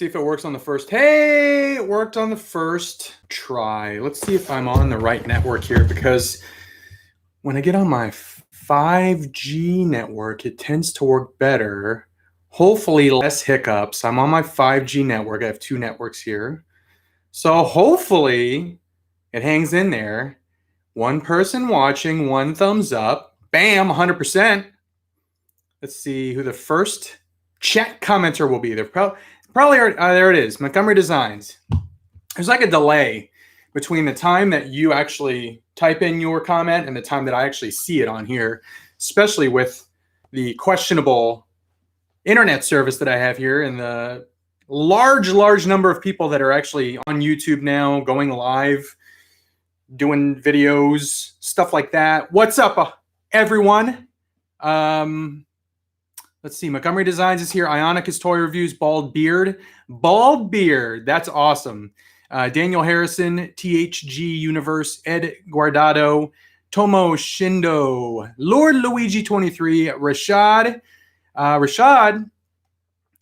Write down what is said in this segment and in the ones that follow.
See if it works on the first. Hey, it worked on the first try. Let's see if I'm on the right network here, because when I get on my 5G network, it tends to work better. Hopefully less hiccups. I'm on my 5G network. I have two networks here. So hopefully it hangs in there. One person watching, one thumbs up. Bam, 100%. Let's see who the first chat commenter will be. They're probably there it is, Montgomery Designs. There's like a delay between the time that you actually type in your comment and the time that I actually see it on here, especially with the questionable internet service that I have here and the large number of people that are actually on YouTube now, going live, doing videos, stuff like that. What's up, everyone? Let's see. Montgomery Designs is here. Ionica's Toy Reviews. Bald Beard. Bald Beard. That's awesome. Daniel Harrison. THG Universe. Ed Guardado. Tomo Shindo. Lord Luigi 23. Rashad. Rashad,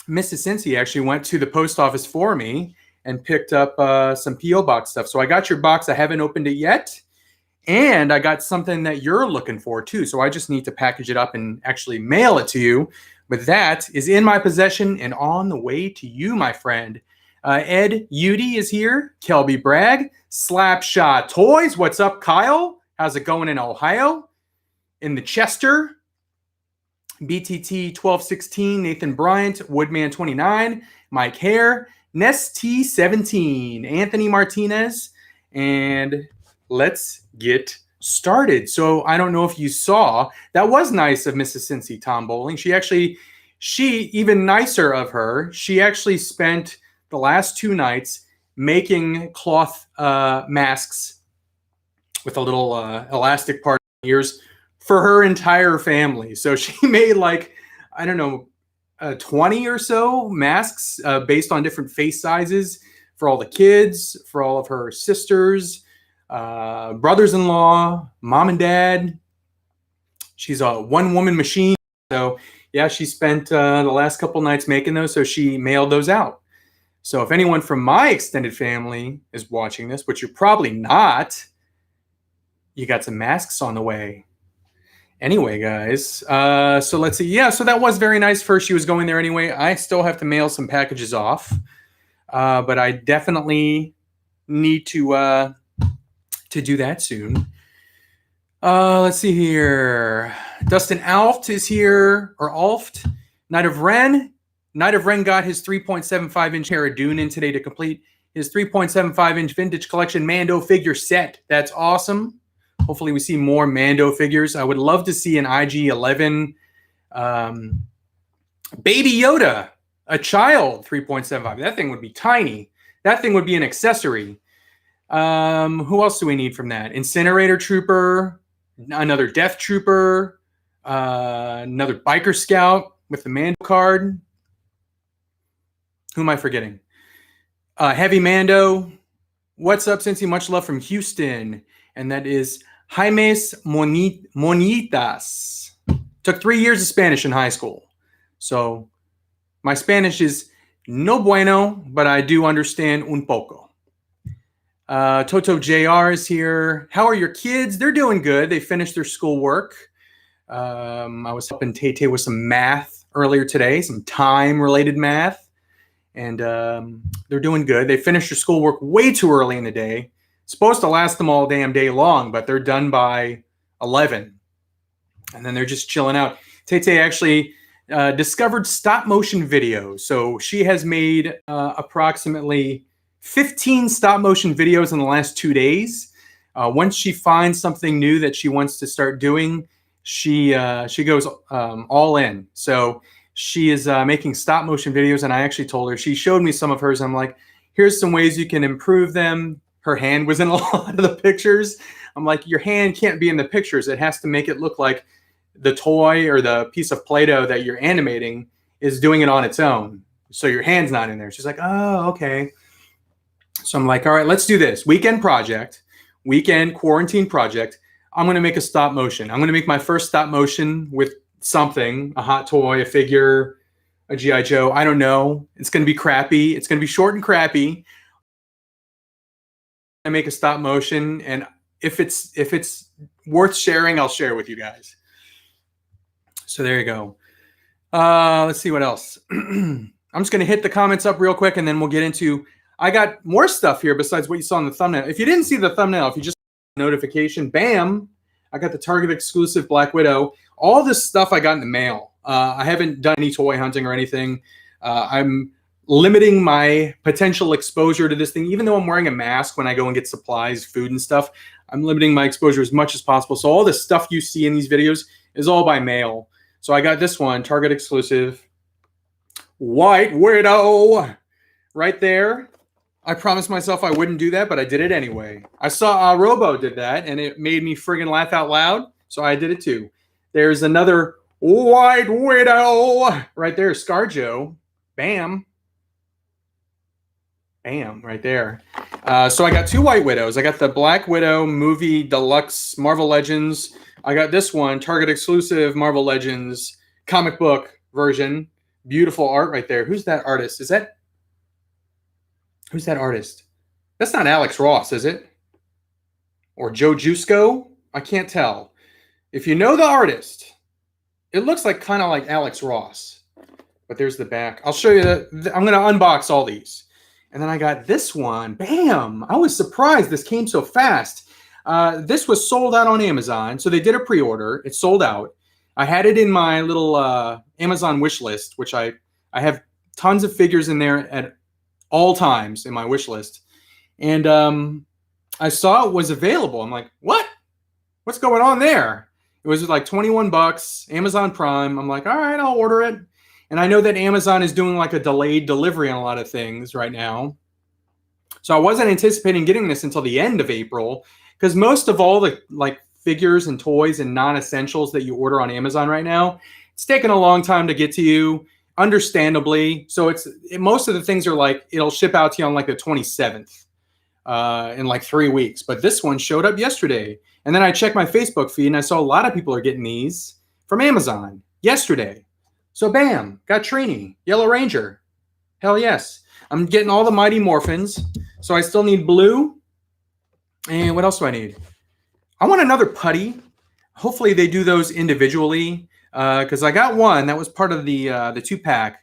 Mrs. Cincy actually went to the post office for me and picked up some P.O. Box stuff. So I got your box. I haven't opened it yet. And I got something that you're looking for too. So I just need to package it up and actually mail it to you. But that is in my possession and on the way to you, my friend. Ed Udy is here. Kelby Bragg. Slapshot Toys. What's up, Kyle? How's it going in Ohio? In the Chester. BTT 1216. Nathan Bryant. Woodman 29. Mike Hare. Ness T17. Anthony Martinez. And let's get started. So I don't know if you saw, that was nice of Mrs. Cincy, Tom Bowling. She even nicer of her, she actually spent the last 2 nights making cloth masks with a little elastic part in the ears for her entire family. So she made like, I don't know, 20 or so masks based on different face sizes for all the kids, for all of her sisters, brothers-in-law, mom and dad. She's a one-woman machine. So yeah, she spent the last couple nights making those, so she mailed those out. So if anyone from my extended family is watching this, which you're probably not, you got some masks on the way. Anyway, guys, so let's see. Yeah, so that was very nice for her. She was going there anyway. I still have to mail some packages off, but I definitely need to do that soon. Let's see here. Dustin Alft is here, or Alft. Knight of Ren. Knight of Ren got his 3.75-inch Cara Dune in today to complete his 3.75-inch vintage collection Mando figure set. That's awesome. Hopefully we see more Mando figures. I would love to see an IG-11 Baby Yoda, a child 3.75. That thing would be tiny. That thing would be an accessory. Who else do we need from that? Incinerator Trooper, another Death Trooper, another Biker Scout with the Mando card. Who am I forgetting? Heavy Mando. What's up, Cincy? Much love from Houston. And that is Jaimes Monitas. Took 3 years of Spanish in high school. So my Spanish is no bueno, but I do understand un poco. Toto JR is here. How are your kids? They're doing good. They finished their schoolwork. I was helping Tay with some math earlier today, some time-related math. And they're doing good. They finished their schoolwork way too early in the day. It's supposed to last them all damn day long, but they're done by 11. And then they're just chilling out. Tay actually discovered stop-motion video. So she has made approximately 15 stop-motion videos in the last 2 days. Once she finds something new that she wants to start doing, she goes all in. So she is making stop-motion videos, and I actually told her, she showed me some of hers. I'm like, here's some ways you can improve them. Her hand was in a lot of the pictures. I'm like, your hand can't be in the pictures. It has to make it look like the toy or the piece of Play-Doh that you're animating is doing it on its own. So your hand's not in there. She's like, oh, okay. So I'm like, all right, let's do this. Weekend quarantine project. I'm going to make a stop motion. I'm going to make my first stop motion with something, a hot toy, a figure, a G.I. Joe. I don't know. It's going to be crappy. It's going to be short and crappy. I make a stop motion, and if it's worth sharing, I'll share it with you guys. So there you go. Let's see what else. I'm just going to hit the comments up real quick, and then we'll get into. I got more stuff here besides what you saw in the thumbnail. If you didn't see the thumbnail, if you just notification, bam, I got the Target exclusive Black Widow. All this stuff I got in the mail. I haven't done any toy hunting or anything. I'm limiting my potential exposure to this thing. Even though I'm wearing a mask when I go and get supplies, food and stuff, I'm limiting my exposure as much as possible. So all the stuff you see in these videos is all by mail. So I got this one, Target exclusive, White Widow, right there. I promised myself I wouldn't do that, but I did it anyway. I saw Robo did that, and it made me friggin' laugh out loud, so I did it too. There's another White Widow right there, ScarJo. Bam. Bam, right there. So I got two White Widows. I got the Black Widow movie deluxe Marvel Legends. I got this one, Target exclusive Marvel Legends comic book version. Beautiful art right there. Who's that artist? Who's that artist? That's not Alex Ross, is it? Or Joe Jusko? I can't tell. If you know the artist, it looks like kind of like Alex Ross. But there's the back. I'll show you. I'm going to unbox all these. And then I got this one. Bam! I was surprised this came so fast. This was sold out on Amazon. So they did a pre-order. It sold out. I had it in my little Amazon wish list, which I have tons of figures in there at all times in my wish list. And I saw it was available. I'm like, what? What's going on there? It was like 21 bucks, Amazon Prime. I'm like, all right, I'll order it. And I know that Amazon is doing like a delayed delivery on a lot of things right now. So I wasn't anticipating getting this until the end of April, because most of all the like figures and toys and non-essentials that you order on Amazon right now, it's taken a long time to get to you, understandably. So most of the things are like, it'll ship out to you on like the 27th in like 3 weeks. But this one showed up yesterday. And then I checked my Facebook feed and I saw a lot of people are getting these from Amazon yesterday. So bam, got Trini, Yellow Ranger. Hell yes. I'm getting all the Mighty Morphins. So I still need blue. And what else do I need? I want another putty. Hopefully they do those individually, because I got one that was part of the 2-pack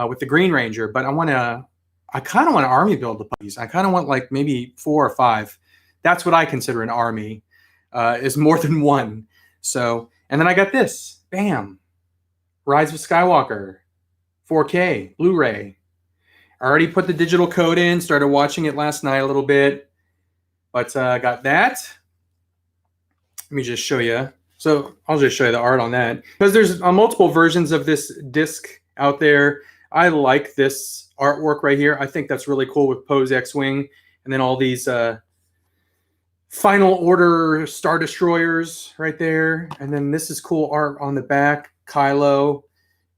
with the Green Ranger. But I kind of want to army build the putties. I kind of want like maybe 4 or 5. That's what I consider an army, is more than one. So, and then I got this. Bam. Rise of Skywalker, 4K, Blu-ray. I already put the digital code in, started watching it last night a little bit. But I got that. Let me just show you. So I'll just show you the art on that. Because there's multiple versions of this disc out there. I like this artwork right here. I think that's really cool with Poe's X-Wing. And then all these Final Order Star Destroyers right there. And then this is cool art on the back. Kylo,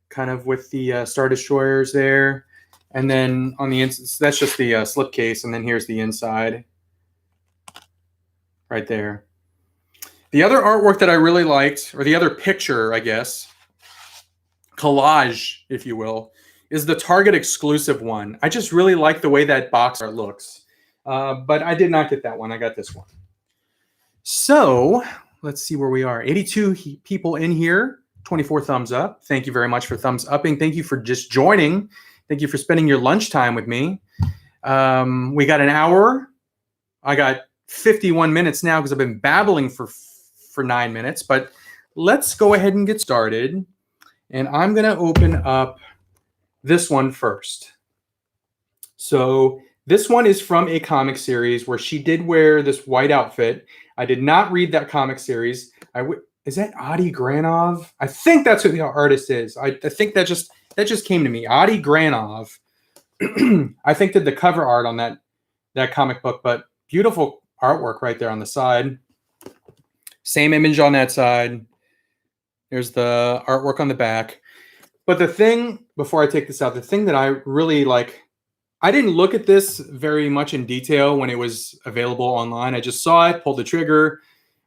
kind of with the Star Destroyers there. And then on the inside, that's just the slipcase. And then here's the inside. Right there. The other artwork that I really liked, or the other picture, I guess, collage, if you will, is the Target exclusive one. I just really like the way that box art looks. But I did not get that one. I got this one. So let's see where we are. 82 people in here. 24 thumbs up. Thank you very much for thumbs upping. Thank you for just joining. Thank you for spending your lunchtime with me. We got an hour. I got 51 minutes now because I've been babbling for 9 minutes. But let's go ahead and get started. And I'm going to open up this one first. So this one is from a comic series where she did wear this white outfit. I did not read that comic series. Is that Adi Granov? I think that's who the artist is. I think that just came to me. Adi Granov. I think did the cover art on that comic book, but beautiful artwork right there on the side. Same image on that side. There's the artwork on the back. But the thing, before I take this out, the thing that I really like, I didn't look at this very much in detail when it was available online. I just saw it, pulled the trigger,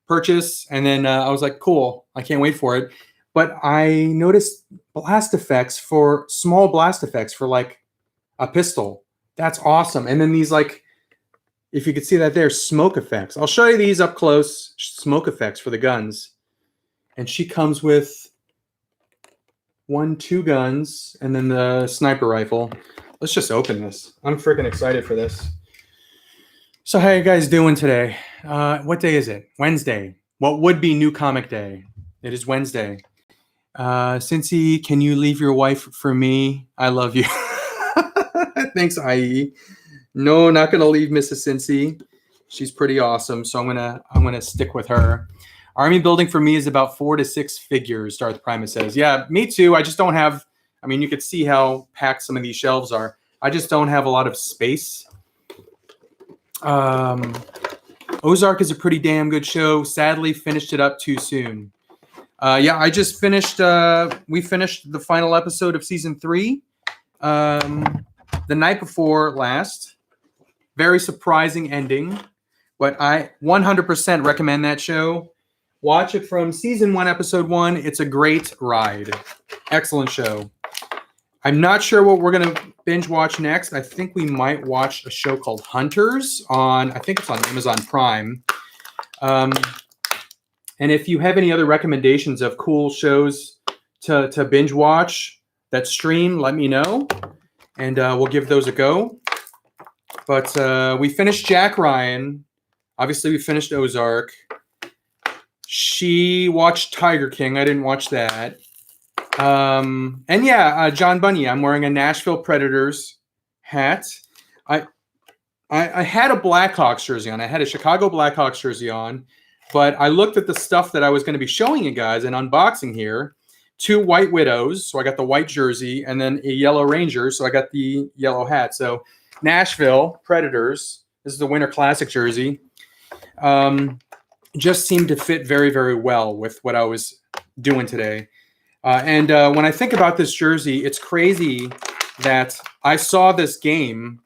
purchase, and then I was like, cool, I can't wait for it. but I noticed small blast effects for like a pistol. That's awesome. And then these like, if you could see that there, smoke effects. I'll show you these up close, smoke effects for the guns. And she comes with 2 guns, and then the sniper rifle. Let's just open this. I'm freaking excited for this. So how you guys doing today? What day is it? Wednesday. What would be New Comic Day? It is Wednesday. Cincy, can you leave your wife for me? I love you. Thanks, IE. No, not gonna leave Mrs. Cincy. She's pretty awesome, so I'm gonna stick with her. Army building for me is about 4 to 6 figures, Darth Primus says. Yeah, me too. I just don't have, I mean, you could see how packed some of these shelves are. I just don't have a lot of space. Ozark is a pretty damn good show. Sadly, finished it up too soon. Yeah, I just finished, we finished the final episode of season 3 the night before last. Very surprising ending, but I 100% recommend that show. Watch it from season 1, episode 1. It's a great ride. Excellent show. I'm not sure what we're going to binge watch next. I think we might watch a show called Hunters on, I think it's on Amazon Prime. And if you have any other recommendations of cool shows to binge watch that stream, let me know. And we'll give those a go. But we finished Jack Ryan. Obviously, we finished Ozark. She watched Tiger King. I didn't watch that. And yeah, John Bunny. I'm wearing a Nashville Predators hat. I had a Blackhawks jersey on. I had a Chicago Blackhawks jersey on. But I looked at the stuff that I was going to be showing you guys and unboxing here. 2 White Widows. So I got the white jersey. And then a Yellow Ranger. So I got the yellow hat. So Nashville Predators. This is the Winter Classic jersey. Just seemed to fit very, very well with what I was doing today. And when I think about this jersey, it's crazy that I saw this game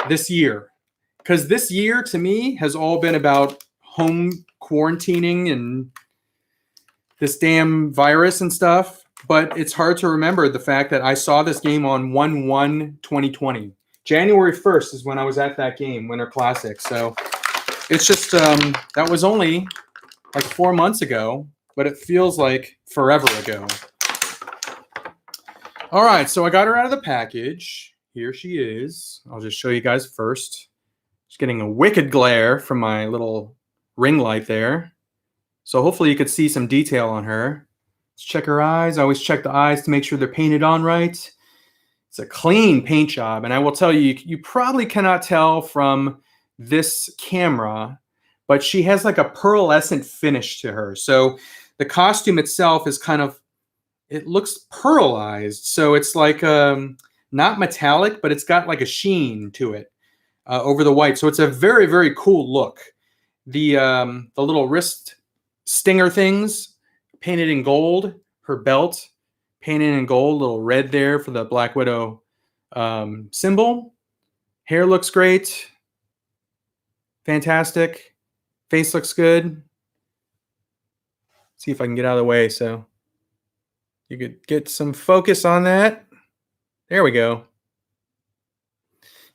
this year. Because this year, to me, has all been about home quarantining and this damn virus and stuff. But it's hard to remember the fact that I saw this game on 1/1/2020. January 1st is when I was at that game, Winter Classic. So it's just, that was only like 4 months ago, but it feels like forever ago. All right, so I got her out of the package. Here she is. I'll just show you guys first. Just getting a wicked glare from my little ring light there. So hopefully you could see some detail on her. Let's check her eyes. I always check the eyes to make sure they're painted on right. It's a clean paint job, and I will tell you, you probably cannot tell from this camera, but she has like a pearlescent finish to her. So the costume itself is kind of, it looks pearlized. So it's like not metallic, but it's got like a sheen to it over the white. So it's a very, very cool look. The little wrist stinger things painted in gold. Her belt painted in gold, little red there for the Black Widow symbol. Hair looks great. Fantastic. Face looks good. See if I can get out of the way so you could get some focus on that. There we go.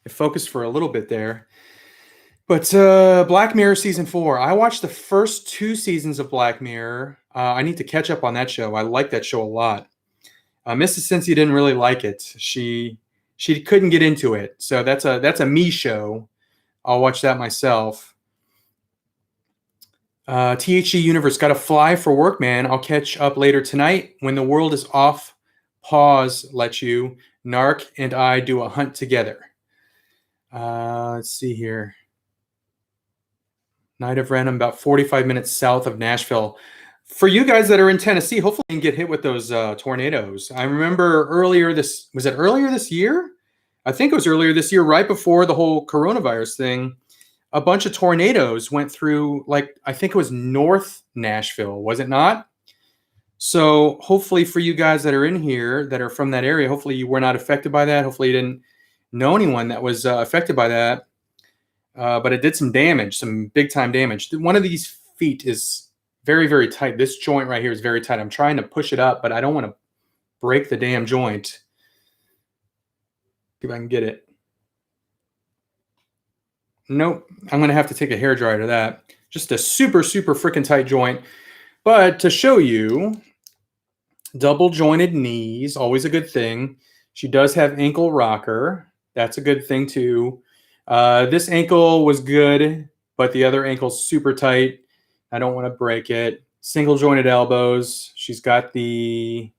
It focused for a little bit there. But Black Mirror Season 4. I watched the first 2 seasons of Black Mirror. I need to catch up on that show. I like that show a lot. Mrs. Cincy didn't really like it. She couldn't get into it. So that's a me show. I'll watch that myself. THG Universe, got to fly for work, man. I'll catch up later tonight. When the world is off pause, let you. Narc and I do a hunt together. Let's see here. Night of Random, about 45 minutes south of Nashville. For you guys that are in Tennessee, hopefully you can get hit with those tornadoes. I remember was it earlier this year? I think it was earlier this year, right before the whole coronavirus thing. A bunch of tornadoes went through, like, I think it was North Nashville, was it not? So hopefully for you guys that are in here, that are from that area, hopefully you were not affected by that. Hopefully you didn't know anyone that was affected by that. But it did some damage, some big time damage. One of these feet is very, very tight. This joint right here is very tight. I'm trying to push it up, but I don't want to break the damn joint. See if I can get it. Nope. I'm going to have to take a hairdryer to that. Just a super, super freaking tight joint. But to show you, double jointed knees, always a good thing. She does have ankle rocker. That's a good thing too. This ankle was good, but the other ankle's super tight. I don't want to break it. Single jointed elbows. She's got the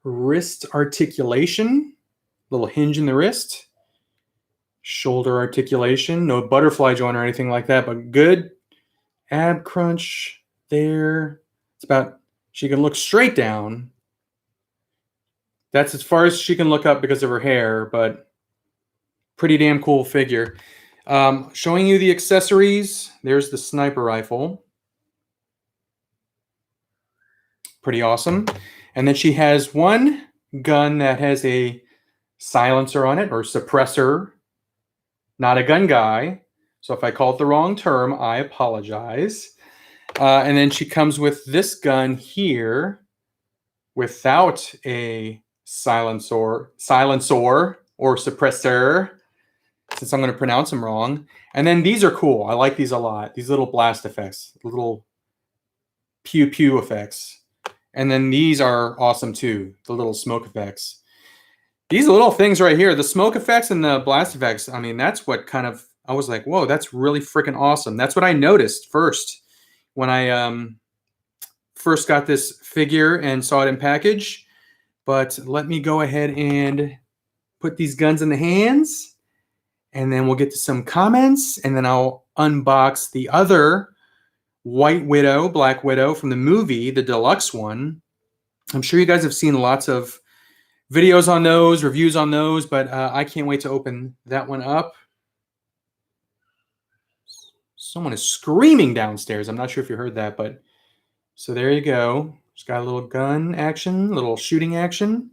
wrist articulation, little hinge in the wrist. Shoulder articulation, no butterfly joint or anything like that, but good ab crunch there. It's about, she can look straight down. That's as far as she can look up because of her hair, but pretty damn cool figure. Showing you the accessories. There's the sniper rifle. Pretty awesome. And then she has one gun that has a silencer on it, or suppressor. Not a gun guy. So if I call it the wrong term, I apologize. And then she comes with this gun here without a silencer or suppressor, since I'm going to pronounce them wrong. And then these are cool. I like these a lot. These little blast effects, little pew pew effects. And then these are awesome too, the little smoke effects. These little things right here, the smoke effects and the blast effects, I mean, that's what kind of, I was like, whoa, that's really freaking awesome. That's what I noticed first when I first got this figure and saw it in package. But let me go ahead and put these guns in the hands, and then we'll get to some comments, and then I'll unbox the other White Widow, Black Widow from the movie, the deluxe one. I'm sure you guys have seen lots of videos on those, reviews on those, but I can't wait to open that one up. Someone is screaming downstairs. I'm not sure if you heard that, but so there you go. Just got a little gun action, little shooting action.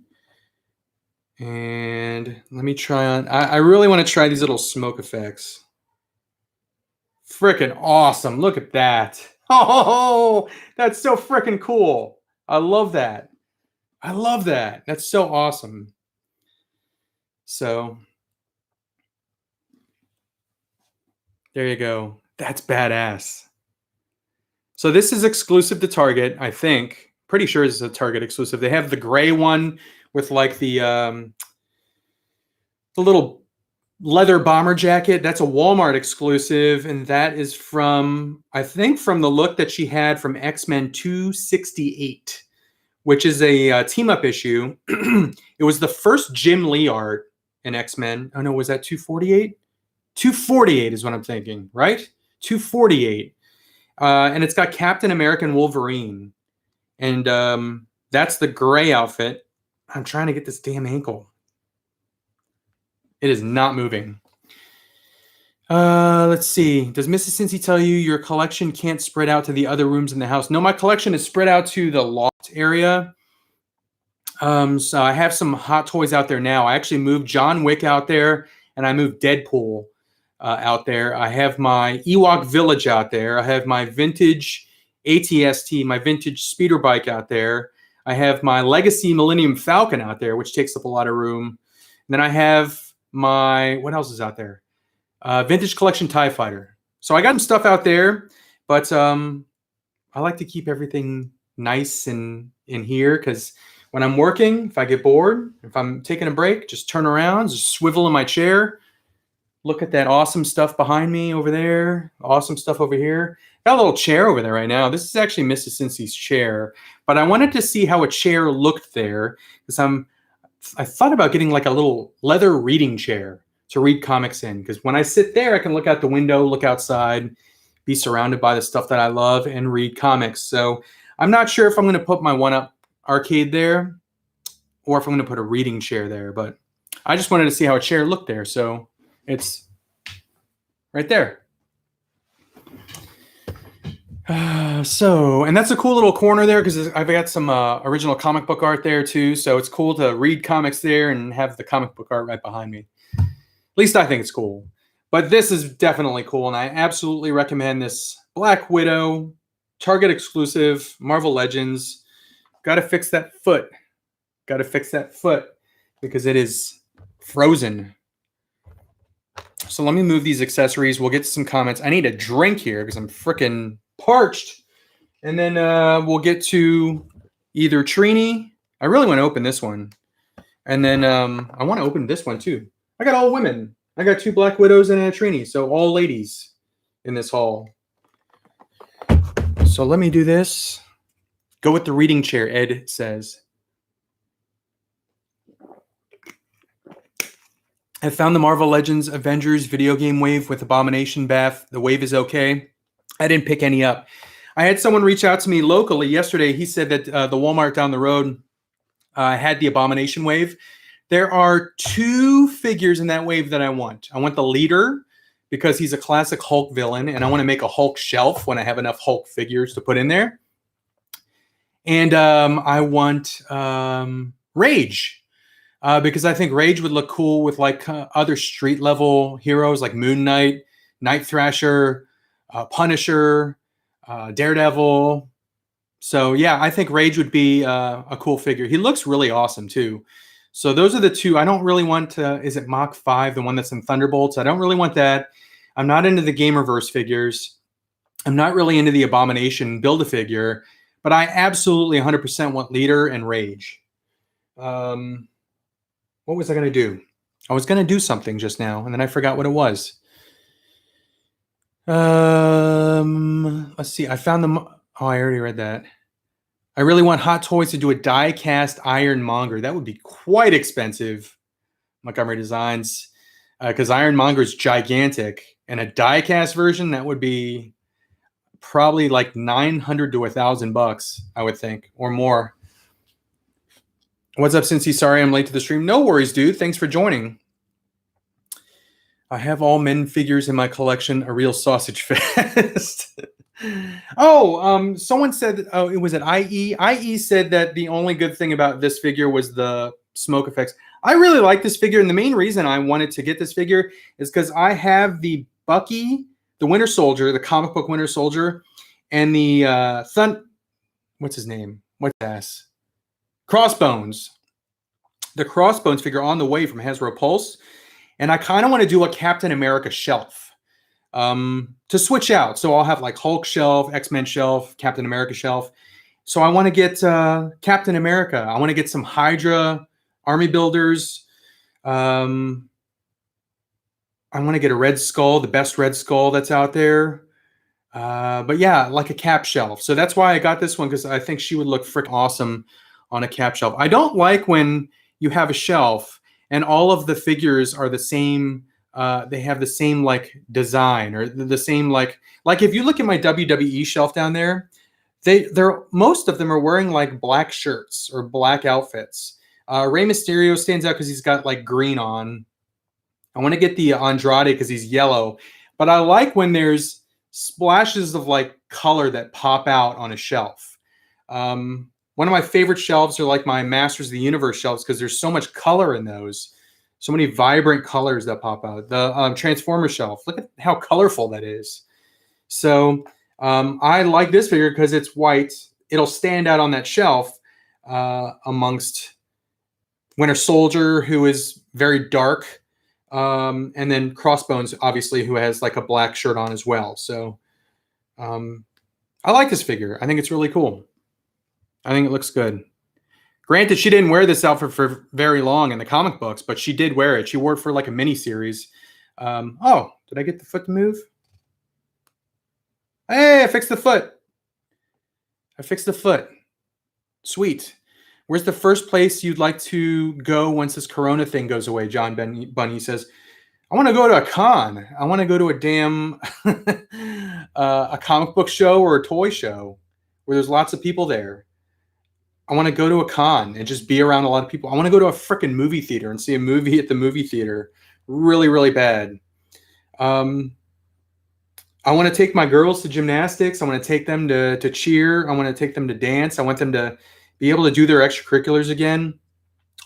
And let me try on. I really want to try these little smoke effects. Freaking awesome. Look at that. Oh, that's so freaking cool. I love that. I love that. That's so awesome. So there you go. That's badass. So this is exclusive to Target, I think. Pretty sure this is a Target exclusive. They have the gray one with like the little leather bomber jacket. That's a Walmart exclusive, and that is from, I think, from the look that she had from X-Men 268. Which is a team-up issue. It was the first Jim Lee art in X-Men. Oh, no, was that 248? 248 is what I'm thinking, right? 248. And it's got Captain America and Wolverine. And that's the gray outfit. I'm trying to get this damn ankle. It is not moving. Let's see. Does Mrs. Cincy tell you your collection can't spread out to the other rooms in the house? No, my collection is spread out to the loft area. So I have some Hot Toys out there now. I actually moved John Wick out there, and I moved Deadpool out there. I have my Ewok Village out there. I have my vintage ATST, my vintage speeder bike out there. I have my Legacy Millennium Falcon out there, which takes up a lot of room. And then I have my, what else is out there? Vintage Collection TIE Fighter. So I got some stuff out there, but I like to keep everything nice and in here, because when I'm working, if I get bored, if I'm taking a break, just turn around, just swivel in my chair, look at that awesome stuff behind me over there, awesome stuff over here. Got a little chair over there right now. This is actually Mrs. Cincy's chair, but I wanted to see how a chair looked there, because I thought about getting like a little leather reading chair to read comics in, because when I sit there, I can look out the window, look outside, be surrounded by the stuff that I love, and read comics. So I'm not sure if I'm going to put my one-up arcade there, or if I'm going to put a reading chair there, but I just wanted to see how a chair looked there. So it's right there. And that's a cool little corner there, because I've got some original comic book art there too. So it's cool to read comics there and have the comic book art right behind me. At least I think it's cool. But this is definitely cool, and I absolutely recommend this Black Widow Target exclusive, Marvel Legends. Got to fix that foot. Got to fix that foot because it is frozen. So let me move these accessories. We'll get to some comments. I need a drink here because I'm freaking parched. And then we'll get to either Trini. I really want to open this one. And then I want to open this one too. I got all women. I got 2 Black Widows and a Trini. So all ladies in this haul. So let me do this. Go with the reading chair, Ed says. I found the Marvel Legends Avengers video game wave with Abomination Bath. The wave is okay. I didn't pick any up. I had someone reach out to me locally yesterday. He said that the Walmart down the road had the Abomination wave. There are 2 figures in that wave that I want. I want the leader because he's a classic Hulk villain, and I want to make a Hulk shelf when I have enough Hulk figures to put in there. And I want Rage. Because I think Rage would look cool with like other street level heroes like Moon Knight, Night Thrasher, Punisher, Daredevil. So yeah, I think Rage would be a cool figure. He looks really awesome too. So those are the 2. I don't really want is it Mach 5, the one that's in Thunderbolts? I don't really want that. I'm not into the Gamerverse figures. I'm not really into the Abomination Build-A-Figure, but I absolutely 100% want Leader and Rage. What was I going to do? I was going to do something just now, and then I forgot what it was. Let's see. I found them. Oh, I already read that. I really want Hot Toys to do a die-cast Ironmonger. That would be quite expensive. Montgomery Designs. Because Ironmonger is gigantic. And a die-cast version, that would be probably like $900 to $1,000, I would think, or more. What's up, Cincy? Sorry I'm late to the stream. No worries, dude. Thanks for joining. I have all men figures in my collection. A real sausage fest. Someone said, it was at IE. IE said that the only good thing about this figure was the smoke effects. I really like this figure, and the main reason I wanted to get this figure is because I have the Bucky, the Winter Soldier, the comic book Winter Soldier, and the what's his name? What's ass? Crossbones. The Crossbones figure on the way from Hasbro Pulse. And I kind of want to do a Captain America shelf to switch out. So I'll have like Hulk shelf, X-Men shelf, Captain America shelf. So I want to get Captain America. I want to get some Hydra army builders. I want to get a Red Skull, the best Red Skull that's out there. But yeah, like a cap shelf. So that's why I got this one, because I think she would look frick awesome on a cap shelf. I don't like when you have a shelf and all of the figures are the same. They have the same like design, or the same like if you look at my WWE shelf down there, they're most of them are wearing like black shirts or black outfits. Rey Mysterio stands out because he's got like green on. I want to get the Andrade because he's yellow, but I like when there's splashes of like color that pop out on a shelf. One of my favorite shelves are like my Masters of the Universe shelves because there's so much color in those. So many vibrant colors that pop out. The Transformer shelf, look at how colorful that is. So I like this figure because it's white. It'll stand out on that shelf amongst Winter Soldier, who is very dark. And then Crossbones, obviously, who has like a black shirt on as well. So I like this figure. I think it's really cool. I think it looks good. Granted, she didn't wear this outfit for very long in the comic books, but she did wear it. She wore it for like a mini series. Oh, did I get the foot to move? Hey, I fixed the foot. I fixed the foot. Sweet. Where's the first place you'd like to go once this Corona thing goes away? John Bunny says, I want to go to a con. I want to go to a damn a comic book show or a toy show where there's lots of people there. I want to go to a con and just be around a lot of people. I want to go to a freaking movie theater and see a movie at the movie theater. Really, really bad. I want to take my girls to gymnastics. I want to take them to cheer. I want to take them to dance. I want them to be able to do their extracurriculars again.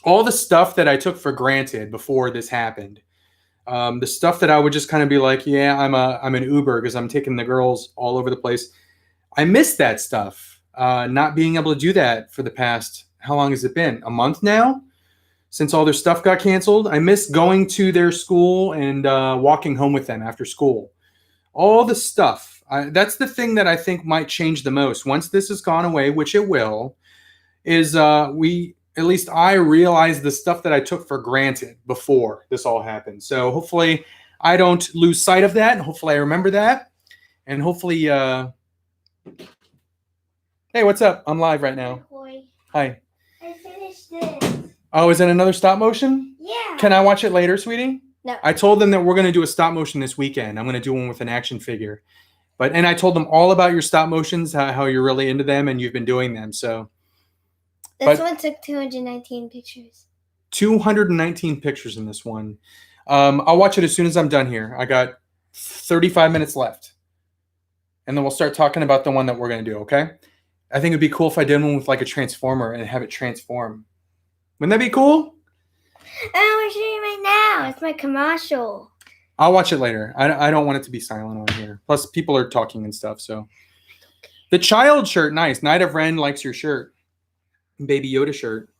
All the stuff that I took for granted before this happened. The stuff that I would just kind of be like, yeah, I'm an Uber because I'm taking the girls all over the place. I miss that stuff. Not being able to do that for the past, how long has it been? A month now? Since all their stuff got canceled. I miss going to their school and walking home with them after school. All the stuff. That's the thing that I think might change the most. Once this has gone away, which it will, is at least I realize the stuff that I took for granted before this all happened. So hopefully I don't lose sight of that. Hopefully I remember that. And hopefully, hey, what's up? I'm live right now. Hi. I finished this. Oh, is it another stop motion? Yeah. Can I watch it later, sweetie? No. I told them that we're going to do a stop motion this weekend. I'm going to do one with an action figure. And I told them all about your stop motions, how you're really into them and you've been doing them. So this one took 219 pictures. 219 pictures in this one. I'll watch it as soon as I'm done here. I got 35 minutes left. And then we'll start talking about the one that we're going to do, okay? I think it'd be cool if I did one with like a transformer and have it transform. Wouldn't that be cool? Oh, we're shooting right now. It's my commercial. I'll watch it later. I don't want it to be silent on here. Plus, people are talking and stuff, so. The child shirt, nice. Night of Ren likes your shirt. Baby Yoda shirt.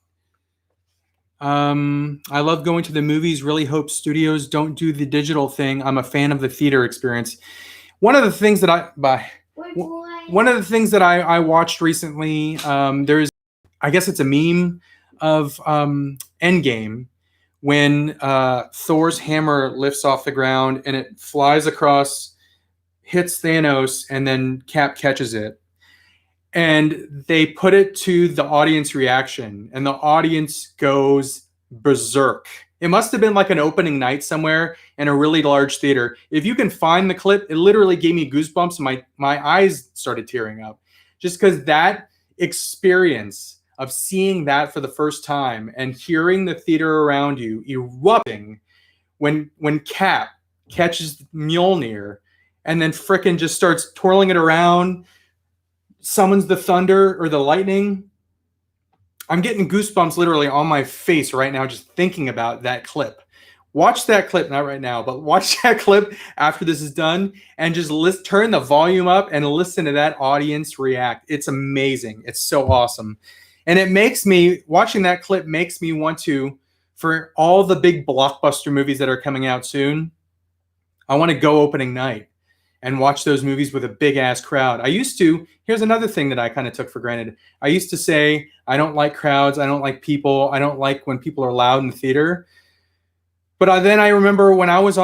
I love going to the movies. Really hope studios don't do the digital thing. I'm a fan of the theater experience. One of the things that I watched recently, there's, I guess it's a meme of Endgame when Thor's hammer lifts off the ground and it flies across, hits Thanos, and then Cap catches it. And they put it to the audience reaction, and the audience goes berserk. It must have been like an opening night somewhere in a really large theater. If you can find the clip, it literally gave me goosebumps. My eyes started tearing up just because that experience of seeing that for the first time and hearing the theater around you erupting when Cap catches Mjolnir and then frickin' just starts twirling it around, summons the thunder or the lightning. I'm getting goosebumps literally on my face right now just thinking about that clip. Watch that clip, not right now, but watch that clip after this is done and just turn the volume up and listen to that audience react. It's amazing. It's so awesome. And it makes me, watching that clip makes me want to, for all the big blockbuster movies that are coming out soon, I want to go opening night and watch those movies with a big ass crowd. Here's another thing that I kind of took for granted. I used to say, I don't like crowds. I don't like people. I don't like when people are loud in the theater. But then I remember when I was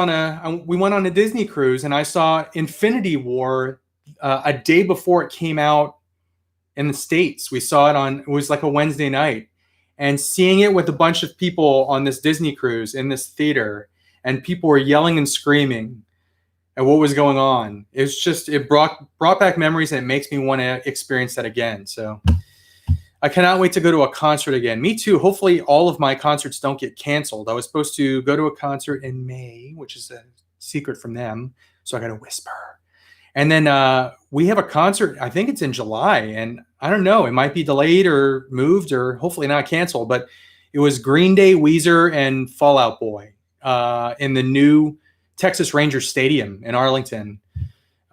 we went on a Disney cruise and I saw Infinity War a day before it came out in the States. We saw it was like a Wednesday night, and seeing it with a bunch of people on this Disney cruise in this theater, and people were yelling and screaming at what was going on. It brought back memories, and it makes me want to experience that again. So I cannot wait to go to a concert again. Me too. Hopefully all of my concerts don't get canceled. I was supposed to go to a concert in May, which is a secret from them. So I got to whisper. And then we have a concert, I think it's in July, and I don't know, it might be delayed or moved or hopefully not canceled, but it was Green Day, Weezer, and Fall Out Boy in the new Texas Rangers Stadium in Arlington.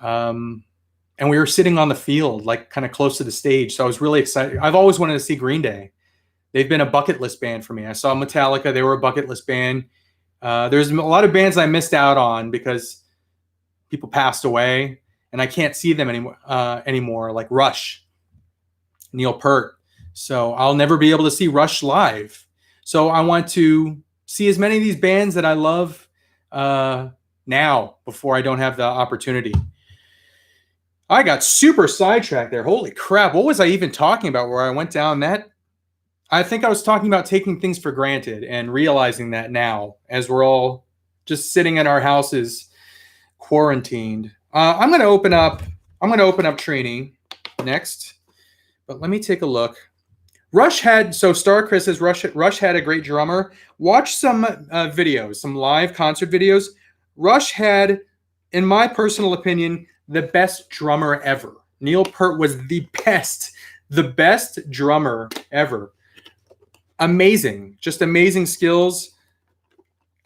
And we were sitting on the field, like kind of close to the stage. So I was really excited. I've always wanted to see Green Day. They've been a bucket list band for me. I saw Metallica. They were a bucket list band. There's a lot of bands I missed out on because people passed away and I can't see them anymore, like Rush, Neil Peart. So I'll never be able to see Rush live. So I want to see as many of these bands that I love now before I don't have the opportunity. I got super sidetracked there. Holy crap. What was I even talking about where I went down that? I think I was talking about taking things for granted and realizing that now as we're all just sitting in our houses quarantined. I'm going to open up Trini next, but let me take a look. Star Chris says Rush had a great drummer. Watch some videos, some live concert videos. Rush had, in my personal opinion, the best drummer ever. Neil Peart was the best drummer ever. Amazing, just amazing skills.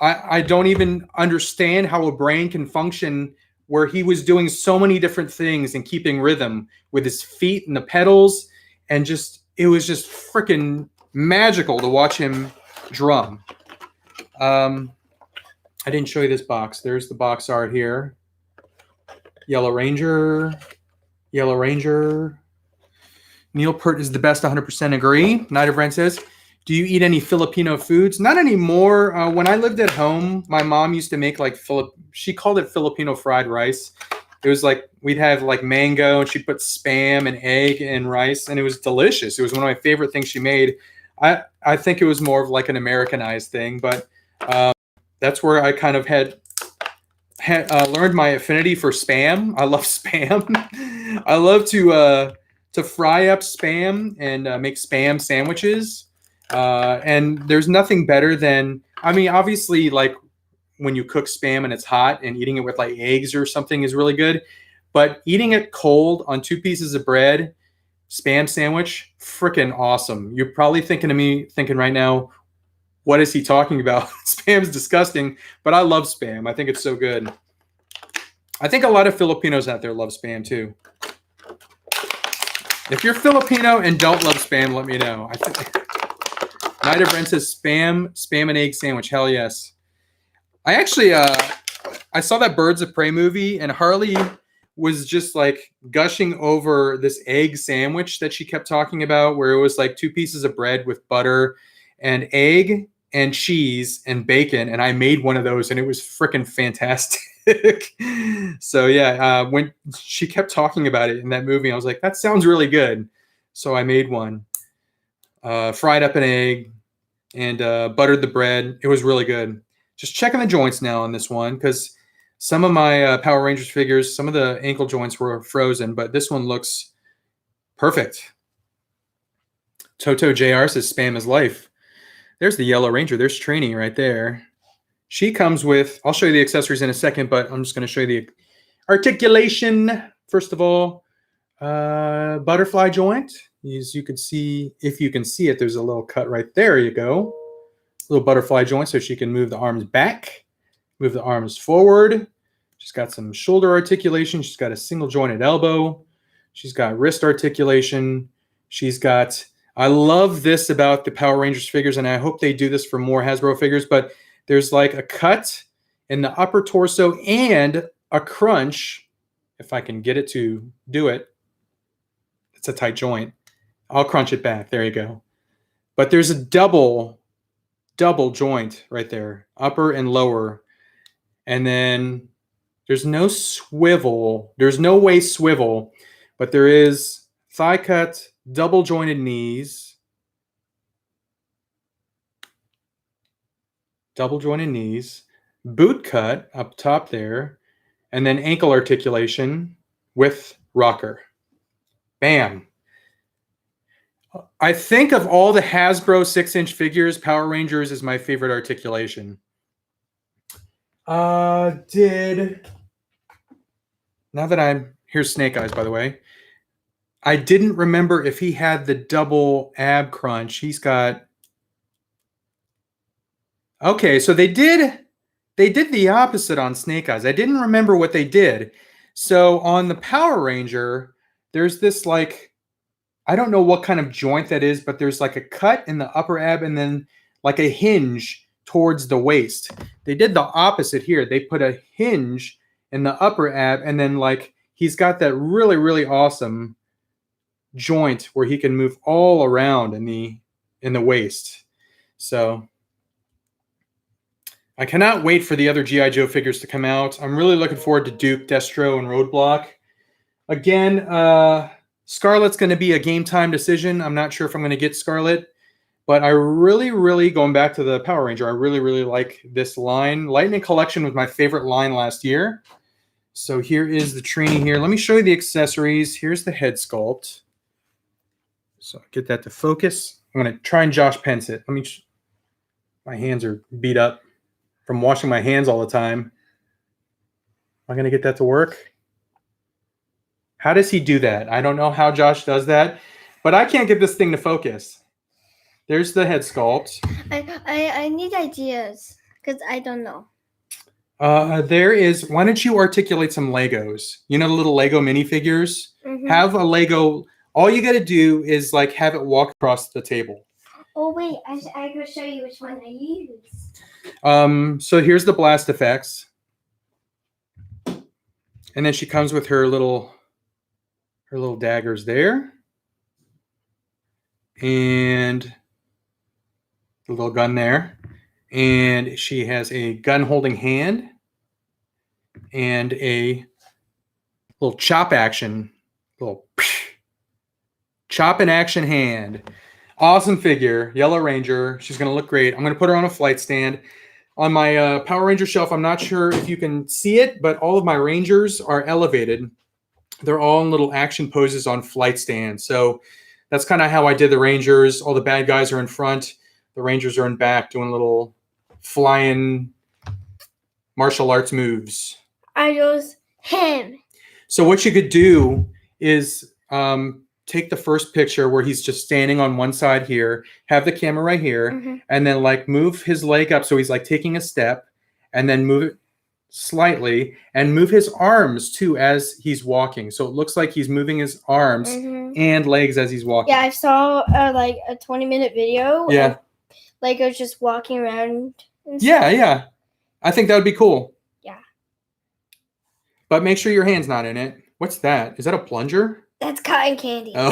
I don't even understand how a brain can function where he was doing so many different things and keeping rhythm with his feet and the pedals, and just it was just freaking magical to watch him drum. I didn't show you this box. There's the box art here. Yellow Ranger. Neil Peart is the best, 100% agree. Night of Brent says, do you eat any Filipino foods? Not anymore. When I lived at home, my mom used to make like she called it Filipino fried rice. It was like we'd have like mango, and she'd put spam and egg and rice, and it was delicious. It was one of my favorite things she made. I think it was more of like an Americanized thing, but that's where I kind of had learned my affinity for spam. I love spam. I love to fry up spam and make spam sandwiches. And there's nothing better than, I mean, obviously, like when you cook spam and it's hot, and eating it with like eggs or something is really good. But eating it cold on 2 pieces of bread, spam sandwich, freaking awesome. You're probably thinking right now, what is he talking about? Spam's disgusting, but I love spam. I think it's so good. I think a lot of Filipinos out there love spam too. If you're Filipino and don't love spam, let me know. Night of Brent says spam and egg sandwich. Hell yes. I actually I saw that Birds of Prey movie, and Harley was just like gushing over this egg sandwich that she kept talking about, where it was like 2 pieces of bread with butter and egg and cheese and bacon, and I made one of those, and it was freaking fantastic. So yeah, when she kept talking about it in that movie, I was like, that sounds really good. So I made one, fried up an egg, and buttered the bread. It was really good. Just checking the joints now on this one, because some of my Power Rangers figures, some of the ankle joints were frozen, but this one looks perfect. Toto JR says spam is life. There's the Yellow Ranger. There's Trini right there. She comes with, I'll show you the accessories in a second, but I'm just going to show you the articulation. First of all, butterfly joint. As you can see, if you can see it, there's a little cut right there. You go. Little butterfly joint so she can move the arms back, move the arms forward. She's got some shoulder articulation. She's got a single jointed elbow. She's got wrist articulation. She's got, I love this about the Power Rangers figures, and I hope they do this for more Hasbro figures, but there's like a cut in the upper torso and a crunch, if I can get it to do it. It's a tight joint. I'll crunch it back. There you go. But there's a double joint right there, upper and lower. And then there's no swivel. There's no waist swivel, but there is thigh cut, double jointed knees, boot cut up top there, and then ankle articulation with rocker. Bam. I think of all the Hasbro 6-inch figures, Power Rangers is my favorite articulation. Now that here's Snake Eyes, by the way. I didn't remember if he had the double ab crunch. He's got, okay, so they did the opposite on Snake Eyes. I didn't remember what they did. So on the Power Ranger, there's this like, I don't know what kind of joint that is, but there's like a cut in the upper ab and then like a hinge towards the waist. They did the opposite here. They put a hinge in the upper ab, and then like he's got that really, really awesome joint where he can move all around in the waist. So I cannot wait for the other G.I. Joe figures to come out. I'm really looking forward to Duke, Destro, and Roadblock. Again, Scarlet's going to be a game time decision. I'm not sure if I'm going to get Scarlet, but I really, really, going back to the Power Ranger, I really, really like this line. Lightning Collection was my favorite line last year. So here is the Trini here. Let me show you the accessories. Here's the head sculpt. So get that to focus. I'm going to try and Josh Pence it. My hands are beat up from washing my hands all the time. Am I going to get that to work? How does he do that? I don't know how Josh does that, but I can't get this thing to focus. There's the head sculpt. I need ideas because I don't know. There is. Why don't you articulate some Legos? You know the little Lego minifigures. Mm-hmm. Have a Lego. All you got to do is like have it walk across the table. Oh wait, I go show you which one I use. So here's the blast effects, and then she comes with her little daggers there, and the little gun there, and she has a gun holding hand and a little chop action, little chop in action hand. Awesome figure, Yellow Ranger. She's gonna look great. I'm gonna put her on a flight stand. On my Power Ranger shelf, I'm not sure if you can see it, but all of my Rangers are elevated. They're all in little action poses on flight stands. So that's kind of how I did the Rangers. All the bad guys are in front. The Rangers are in back doing little flying martial arts moves. I use him. So what you could do is take the first picture where he's just standing on one side here, have the camera right here, and then like move his leg up so he's like taking a step, and then move it slightly and move his arms too as he's walking. So it looks like he's moving his arms and legs as he's walking. Yeah, I saw like a 20-minute video. Yeah. Lego's just walking around. And Yeah, yeah. I think that would be cool. Yeah. But make sure your hand's not in it. What's that? Is that a plunger? That's cotton candy. Oh.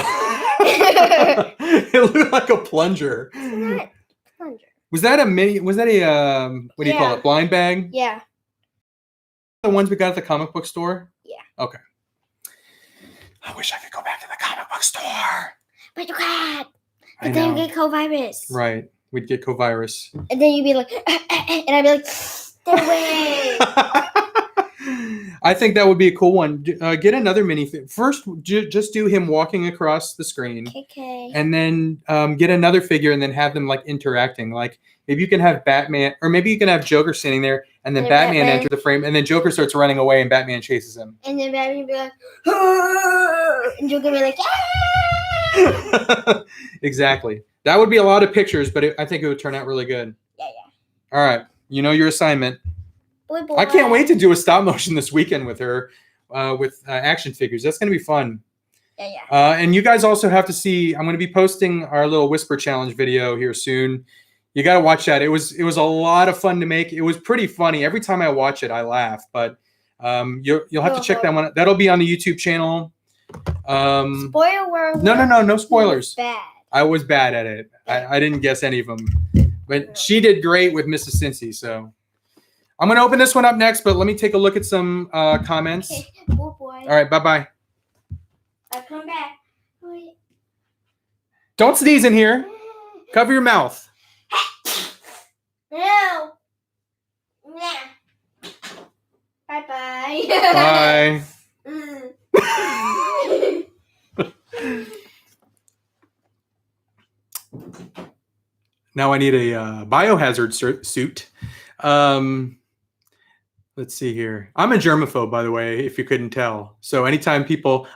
It looked like a plunger. Isn't that plunger? Was that a mini? Was that a what do you call it? Blind bag? Yeah. The ones we got at the comic book store? Yeah. Okay. I wish I could go back to the comic book store. But you can't. I But then you know. get co-virus. Right. We'd get co-virus. And then you'd be like, and I'd be like, stay away. I think that would be a cool one. Get another mini. First, just do him walking across the screen. Okay. And then get another figure and then have them like interacting. Like maybe you can have Batman, or maybe you can have Joker standing there and then Batman enters the frame and then Joker starts running away and Batman chases him. And then Batman would be like, and Joker would be like, ah! Exactly. That would be a lot of pictures, but I think it would turn out really good. Yeah. All right. You know your assignment. Boy. I can't wait to do a stop motion this weekend with her, with action figures. That's going to be fun. Yeah. And you guys also have to see, I'm going to be posting our little Whisper Challenge video here soon. You got to watch that. It was a lot of fun to make. It was pretty funny. Every time I watch it, I laugh. But you'll have to check that one out. That'll be on the YouTube channel. Spoiler. No spoilers. Bad. I was bad at it. I didn't guess any of them. But she did great with Mrs. Cincy. So I'm going to open this one up next, but let me take a look at some comments. Okay. Oh, boy. All right, bye-bye. I'll come back. Wait. Don't sneeze in here. Cover your mouth. No. Nah. Bye-bye. Bye. Now I need a biohazard suit. Let's see here. I'm a germaphobe, by the way, if you couldn't tell. So anytime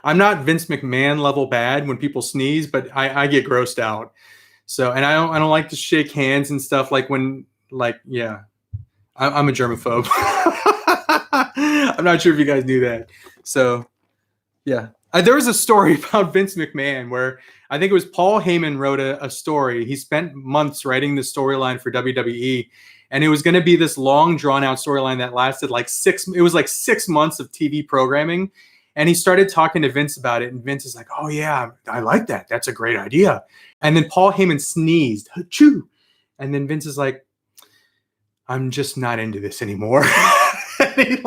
I'm not Vince McMahon level bad when people sneeze, but I get grossed out. So, and I don't like to shake hands and stuff I'm a germaphobe. I'm not sure if you guys knew that. So, yeah. There was a story about Vince McMahon where I think it was Paul Heyman wrote a story. He spent months writing the storyline for WWE, and it was going to be this long, drawn-out storyline that lasted like 6 months of TV programming. And he started talking to Vince about it, and Vince is like, "Oh yeah, I like that. That's a great idea." And then Paul Heyman sneezed, "Achoo!" And then Vince is like, "I'm just not into this anymore." And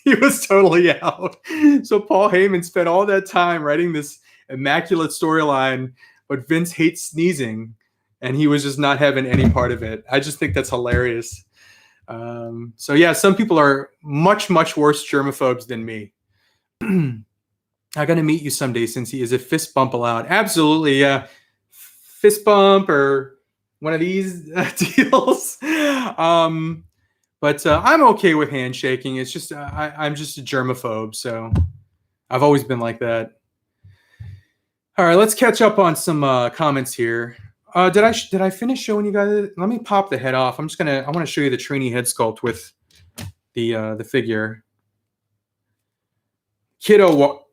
he was totally out. So Paul Heyman spent all that time writing this immaculate storyline, but Vince hates sneezing, and he was just not having any part of it. I just think that's hilarious. So yeah, some people are much, much worse germaphobes than me. I'm gonna meet you someday, Cincy. Is a fist bump allowed? Absolutely, yeah. Fist bump or one of these deals. But I'm okay with handshaking. It's just I'm just a germaphobe, so I've always been like that. All right, let's catch up on some comments here. Did I finish showing you guys? Let me pop the head off. I want to show you the Trini head sculpt with the figure. Kiddo walked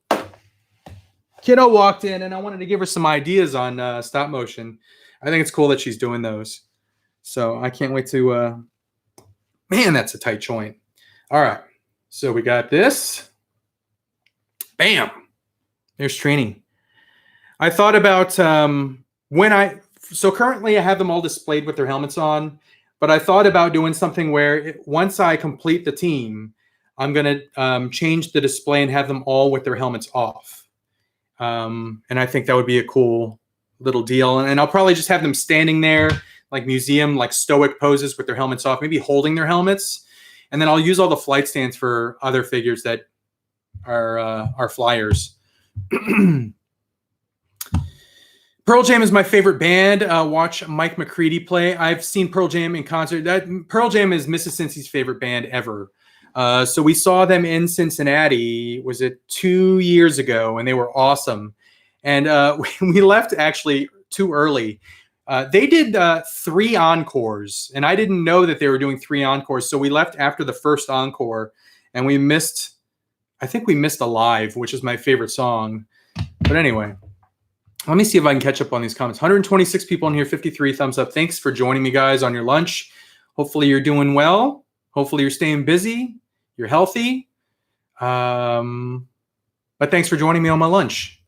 in, and I wanted to give her some ideas on stop motion. I think it's cool that she's doing those. So I can't wait to. Man, that's a tight joint. All right, so we got this. Bam. There's Trini. I thought about so currently I have them all displayed with their helmets on, but I thought about doing something where once I complete the team, I'm going to change the display and have them all with their helmets off. And I think that would be a cool little deal. And I'll probably just have them standing there like museum, like stoic poses with their helmets off, maybe holding their helmets. And then I'll use all the flight stands for other figures that are flyers. Pearl Jam is my favorite band. Watch Mike McCready play. I've seen Pearl Jam in concert. Pearl Jam is Mrs. Cincy's favorite band ever. So we saw them in Cincinnati, was it 2 years ago, and they were awesome. And we left actually too early. They did 3 encores, and I didn't know that they were doing 3 encores. So we left after the first encore, and I think we missed Alive, which is my favorite song. But anyway, let me see if I can catch up on these comments. 126 people in here, 53 thumbs up. Thanks for joining me, guys, on your lunch. Hopefully you're doing well. Hopefully you're staying busy. You're healthy. But thanks for joining me on my lunch.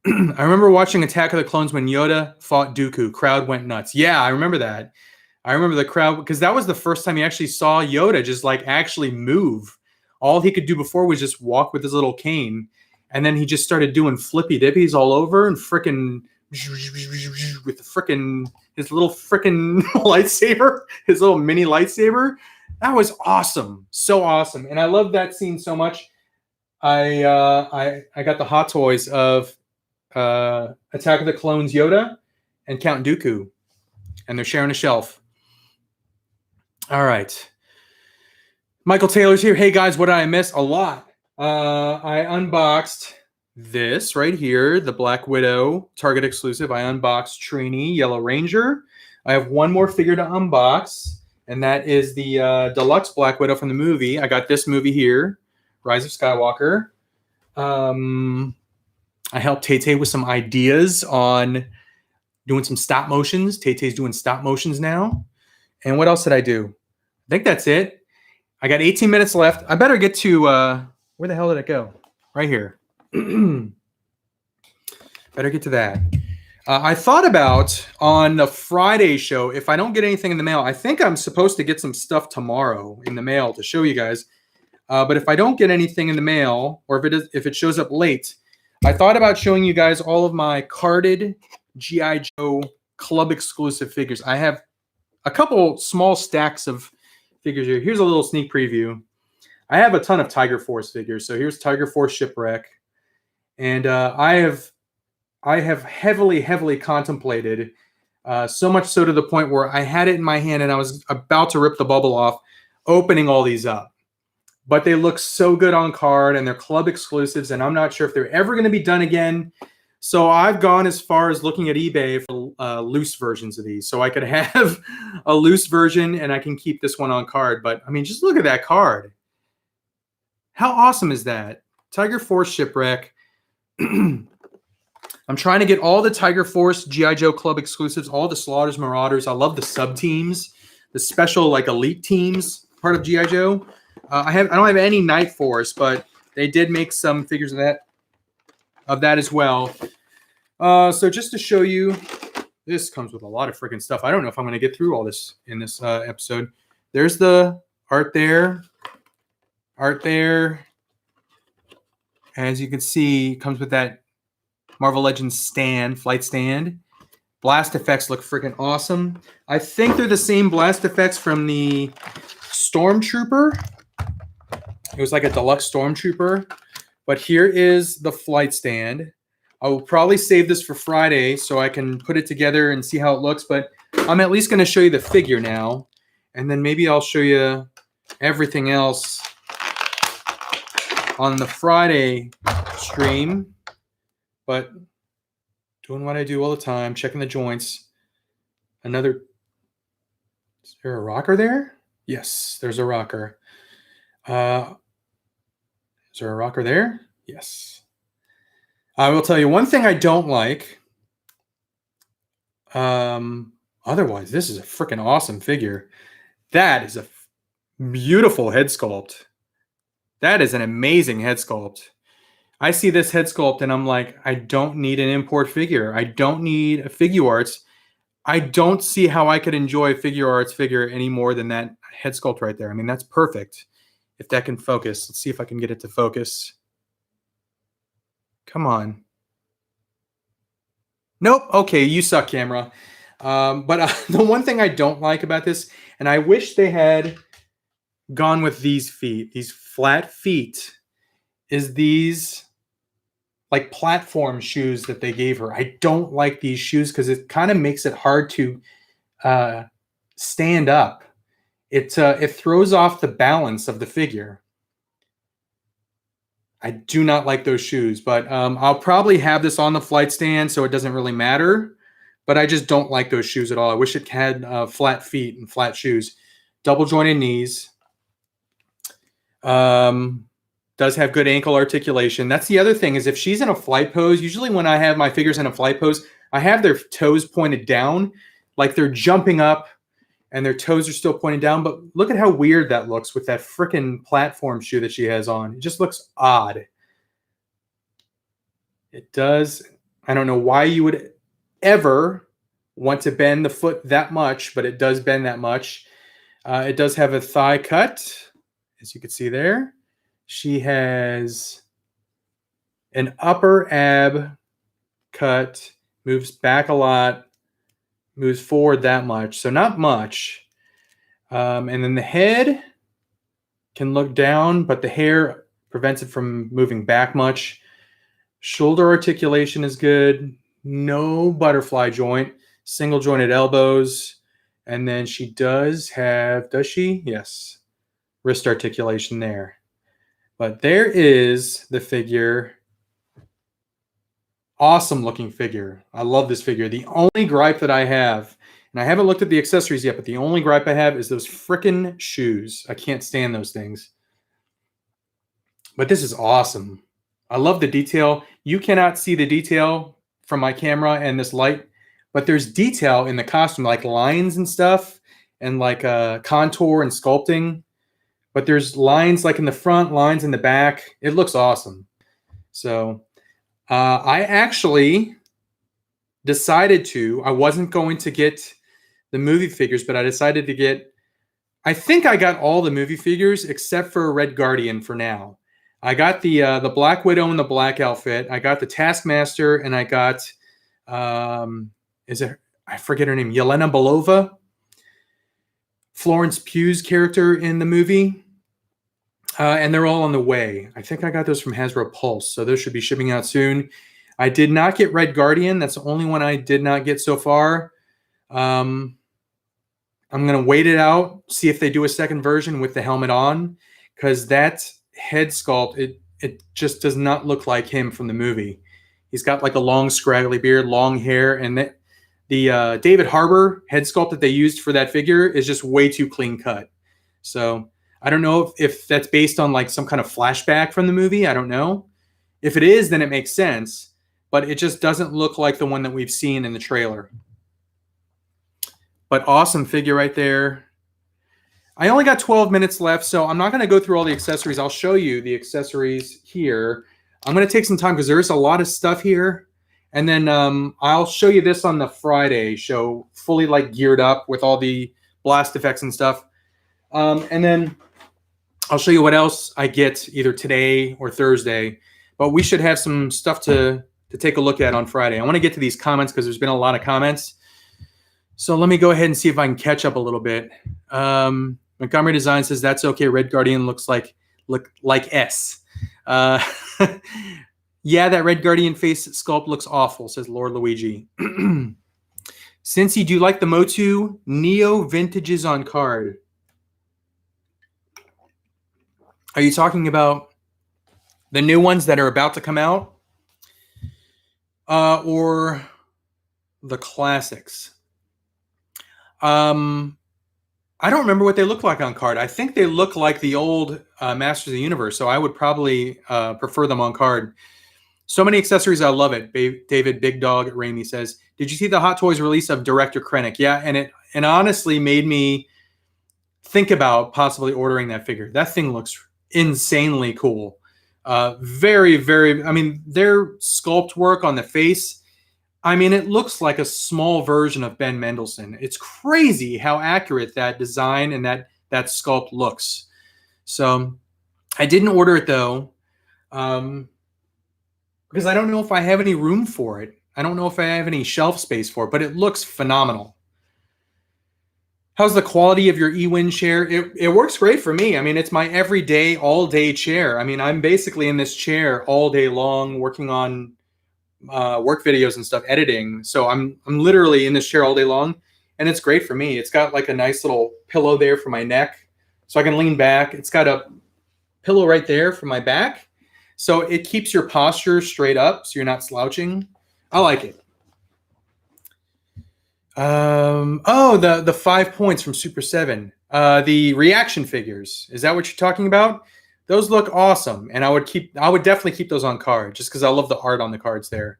I remember watching Attack of the Clones when Yoda fought Dooku. Crowd went nuts. Yeah, I remember that. I remember the crowd because that was the first time you actually saw Yoda just like actually move. All he could do before was just walk with his little cane. And then he just started doing flippy dippies all over and frickin' with his little frickin' lightsaber, his little mini lightsaber. That was awesome. So awesome. And I love that scene so much. I got the Hot Toys of Attack of the Clones Yoda and Count Dooku. And they're sharing a shelf. All right. Michael Taylor's here. Hey, guys, what did I miss? A lot. I unboxed this right here, the Black Widow Target exclusive. I unboxed Trini, Yellow Ranger. I have one more figure to unbox, and that is the deluxe Black Widow from the movie. I got this movie here, Rise of Skywalker. I helped Tay-Tay with some ideas on doing some stop motions. Tay-Tay's doing stop motions now. And what else did I do? I think that's it. I got 18 minutes left. I better get to... where the hell did it go? Right here. Better get to that. I thought about on the Friday show, if I don't get anything in the mail, I think I'm supposed to get some stuff tomorrow in the mail to show you guys. But if I don't get anything in the mail, or if it shows up late, I thought about showing you guys all of my carded G.I. Joe club exclusive figures. I have a couple small stacks of figures here. Here's a little sneak preview. I have a ton of Tiger Force figures. So here's Tiger Force Shipwreck. And I have heavily contemplated, so much so to the point where I had it in my hand and I was about to rip the bubble off, opening all these up. But they look so good on card and they're club exclusives, and I'm not sure if they're ever going to be done again. So I've gone as far as looking at eBay for loose versions of these. So I could have a loose version and I can keep this one on card. But I mean, just look at that card. How awesome is that? Tiger Force Shipwreck. I'm trying to get all the Tiger Force G.I. Joe Club exclusives, all the Slaughters, Marauders. I love the sub teams, the special like elite teams part of G.I. Joe. I don't have any Night Force, but they did make some figures of that as well. So just to show you, this comes with a lot of freaking stuff. I don't know if I'm going to get through all this in this episode. There's the art there. Art there. As you can see, it comes with that Marvel Legends stand, flight stand. Blast effects look freaking awesome. I think they're the same blast effects from the Stormtrooper. It was like a deluxe Stormtrooper. But here is the flight stand. I will probably save this for Friday so I can put it together and see how it looks. But I'm at least going to show you the figure now. And then maybe I'll show you everything else on the Friday stream. But doing what I do all the time, checking the joints. Is there a rocker there? Yes, there's a rocker. Is there a rocker there? Yes. I will tell you one thing I don't like. Otherwise, this is a freaking awesome figure. That is a beautiful head sculpt. That is an amazing head sculpt. I see this head sculpt and I'm like, I don't need an import figure. I don't need a Figuarts. I don't see how I could enjoy a Figuarts figure any more than that head sculpt right there. I mean, that's perfect. If that can focus. Let's see if I can get it to focus. Come on. Nope. Okay, you suck, camera. But the one thing I don't like about this, and I wish they had gone with these feet, these flat feet, is these like platform shoes that they gave her. I don't like these shoes because it kind of makes it hard to stand up. It throws off the balance of the figure. I do not like those shoes, but I'll probably have this on the flight stand, so it doesn't really matter. But I just don't like those shoes at all. I wish it had flat feet and flat shoes. Double jointed knees. Does have good ankle articulation. That's the other thing, is if she's in a flight pose, usually when I have my figures in a flight pose, I have their toes pointed down, like they're jumping up and their toes are still pointed down. But look at how weird that looks with that freaking platform shoe that she has on. It just looks odd. It does. I don't know why you would ever want to bend the foot that much, but it does bend that much. It does have a thigh cut, as you can see there. She has an upper ab cut, moves back a lot, moves forward that much, so not much. And then the head can look down, but the hair prevents it from moving back much. Shoulder articulation is good. No butterfly joint, single jointed elbows. And then she does have, does she? Yes, wrist articulation there. But there is the figure. Awesome looking figure. I love this figure. The only gripe that I have, and I haven't looked at the accessories yet, but the only gripe I have is those frickin' shoes. I can't stand those things. But this is awesome. I love the detail. You cannot see the detail from my camera and this light, but there's detail in the costume, like lines and stuff, and like contour and sculpting. But there's lines like in the front, lines in the back. It looks awesome. So I actually decided I wasn't going to get the movie figures, but I decided to get, I think I got all the movie figures except for Red Guardian for now. I got the Black Widow in the black outfit. I got the Taskmaster, and I got, I forget her name, Yelena Belova, Florence Pugh's character in the movie. And they're all on the way. I think I got those from Hasbro Pulse, so those should be shipping out soon. I did not get Red Guardian. That's the only one I did not get so far. I'm going to wait it out, see if they do a second version with the helmet on, because that head sculpt, it just does not look like him from the movie. He's got like a long scraggly beard, long hair, and the David Harbour head sculpt that they used for that figure is just way too clean cut. So I don't know if that's based on like some kind of flashback from the movie. I don't know. If it is, then it makes sense, but it just doesn't look like the one that we've seen in the trailer. But awesome figure right there. I only got 12 minutes left, so I'm not going to go through all the accessories. I'll show you the accessories here. I'm going to take some time because there's a lot of stuff here. And then I'll show you this on the Friday show, fully like geared up with all the blast effects and stuff. And then I'll show you what else I get either today or Thursday. But we should have some stuff to take a look at on Friday. I want to get to these comments because there's been a lot of comments. So let me go ahead and see if I can catch up a little bit. Montgomery Design says, that's okay. Red Guardian looks like S. Yeah, that Red Guardian face sculpt looks awful, says Lord Luigi. Cincy, do you like the Motu Neo vintages on card? Are you talking about the new ones that are about to come out? Or the classics? I I don't remember what they look like on card. I think they look like the old Masters of the Universe, so I would probably prefer them on card. So many accessories, I love it. David Big Dog Ramey says, "Did you see the Hot Toys release of Director Krennic?" Yeah, and it honestly made me think about possibly ordering that figure. That thing looks insanely cool. Very, very. I mean, their sculpt work on the face. I mean, it looks like a small version of Ben Mendelsohn. It's crazy how accurate that design and that sculpt looks. So I didn't order it though, because I don't know if I have any room for it. I don't know if I have any shelf space for it, but it looks phenomenal. How's the quality of your eWin chair? It works great for me. I mean, it's my everyday, all-day chair. I mean, I'm basically in this chair all day long working on work videos and stuff, editing. So I'm literally in this chair all day long, and it's great for me. It's got like a nice little pillow there for my neck, so I can lean back. It's got a pillow right there for my back, so it keeps your posture straight up, so you're not slouching. I like it. Oh, the 5 points from Super 7. The reaction figures. Is that what you're talking about? Those look awesome, and I would definitely keep those on card just because I love the art on the cards there.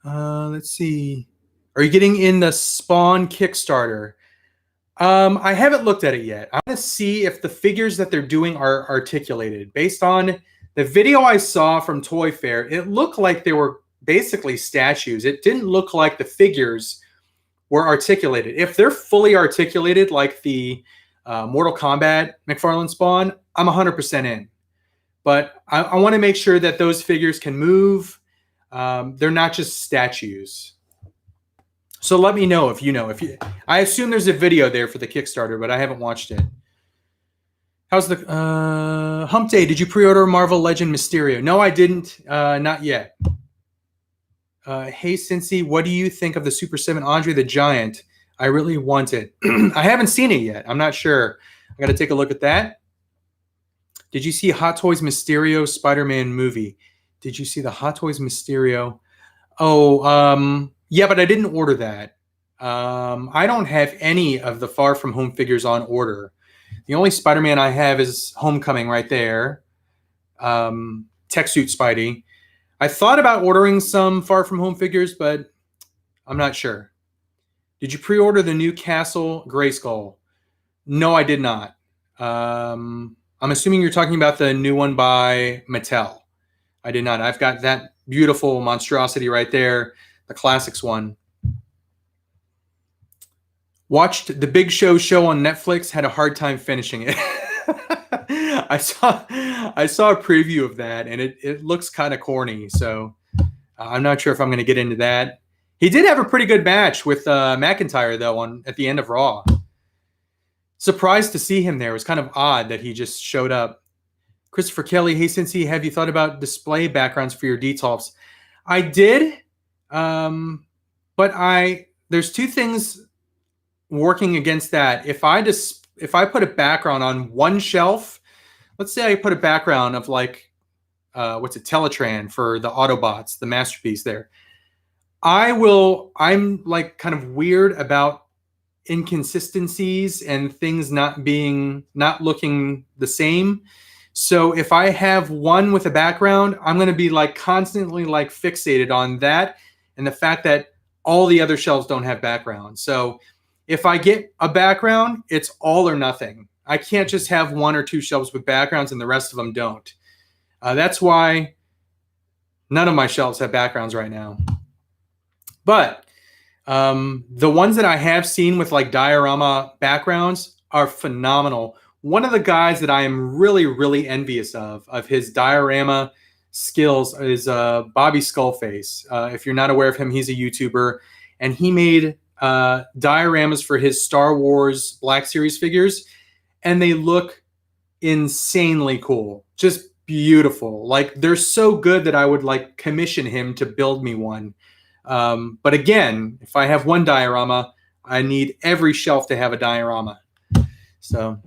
Let's see. Are you getting in the Spawn Kickstarter? I haven't looked at it yet. I want to see if the figures that they're doing are articulated. Based on the video I saw from Toy Fair, it looked like they were basically statues. It didn't look like the figures were articulated. If they're fully articulated like the Mortal Kombat McFarlane Spawn, I'm 100% in. But I want to make sure that those figures can move. They're not just statues. So let me know if you know. I assume there's a video there for the Kickstarter, but I haven't watched it. How's the Hump Day? Did you pre-order Marvel Legend Mysterio? No, I didn't. Not yet. Hey, Cincy, what do you think of the Super 7 Andre the Giant? I really want it. I haven't seen it yet. I'm not sure. I got to take a look at that. Did you see Hot Toys Mysterio Spider-Man movie? Did you see the Hot Toys Mysterio? Oh, yeah, but I didn't order that. I don't have any of the Far From Home figures on order. The only Spider-Man I have is Homecoming right there. Tech Suit Spidey. I thought about ordering some Far From Home figures, but I'm not sure. Did you pre-order the new Castle Grayskull? No, I did not. I'm assuming you're talking about the new one by Mattel. I did not. I've got that beautiful monstrosity right there, the Classics one. Watched the Big Show show on Netflix, had a hard time finishing it. I saw a preview of that, and it looks kind of corny, so I'm not sure if I'm going to get into that. He did have a pretty good match with McIntyre, though, at the end of Raw. Surprised to see him there. It was kind of odd that he just showed up. Christopher Kelly, hey, Cincy, have you thought about display backgrounds for your Detolfs? I did, but there's two things working against that. If I put a background on one shelf, let's say I put a background of like, Teletran for the Autobots, the Masterpiece there. I'm like kind of weird about inconsistencies and things not looking the same. So if I have one with a background, I'm going to be like constantly like fixated on that and the fact that all the other shelves don't have background. So if I get a background, it's all or nothing. I can't just have one or two shelves with backgrounds and the rest of them don't. That's why none of my shelves have backgrounds right now. But the ones that I have seen with like diorama backgrounds are phenomenal. One of the guys that I am really, really envious of his diorama skills is Bobby Skullface. If you're not aware of him, he's a YouTuber, and he made dioramas for his Star Wars Black Series figures, and they look insanely cool. Just beautiful. Like, they're so good that I would like commission him to build me one. But again, if I have one diorama, I need every shelf to have a diorama. So